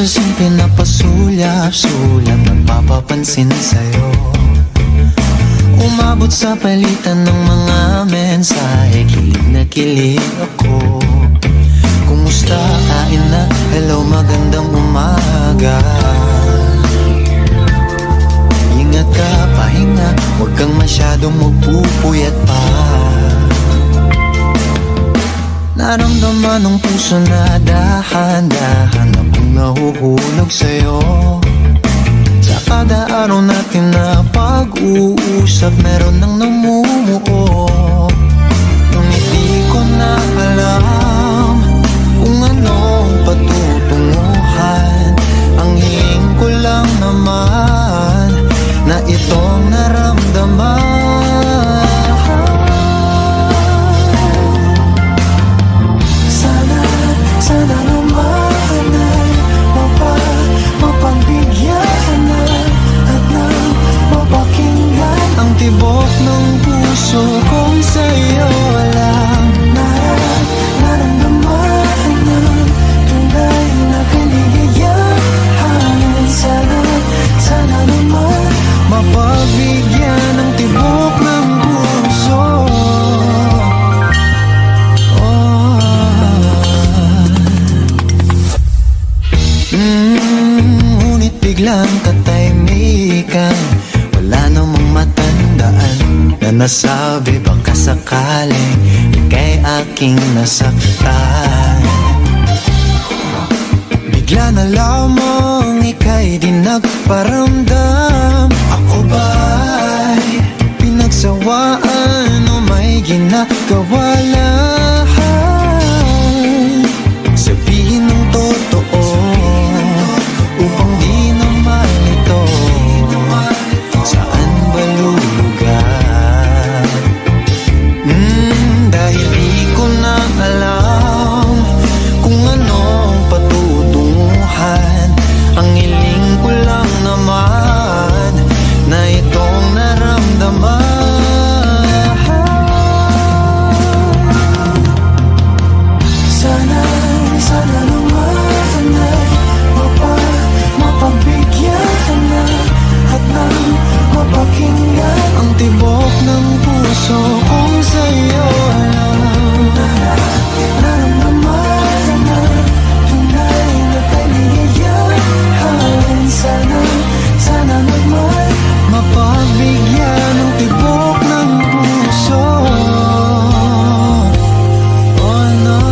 sa simple na pasulyap-sulyap, nagpapapansin sa'yo. Umabot sa palitan ng mga mensahe, kilig na kilig ako. Kumusta, kain na, hello, magandang umaga. Ingat ka, pahinga, huwag kang masyadong magpupuyat pa. Naramdaman ng puso na dahan-dahan akong nahuhulog sa'yo. Sa kada araw natin na pag-uusap, meron nang namumuo. Ngunit di ko na alam kung anong patutunguhan. Ang hiling ko lang naman na itong naramdaman. Sana naman ay mapagbigyan na at nang mapakinggan ang tibok ng puso kong sa'yo lang. Naramdaman ng tunay na kaligayahan. Sana naman mapagbigyan ang tibok ng puso. Ngunit biglang katahimikan, wala namang matandaan na nasabi baka sakaling ika'y aking nasaktan. Bigla na lamang ika'y di nagparamdam. Ako ba'y pinagsawaan o may ginagawa lang? Sabihin ng totoo upang di naman ito saan ba lulugar? Dahil di ko na alam kung anong patutunguhan. Ang hiling ko lang naman na itong naramdaman. Sana naman ay mapagbigyan na at nang mapakinggan ang tibok ng puso kong sa'yo lang. Naramdaman na tunay na kaligayahan. Sana naman mapagbigyan ang tibok ng puso. Oh no,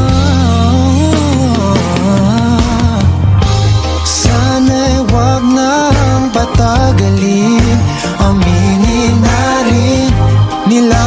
sana'y wag nang patagalin. Aminin na rin nila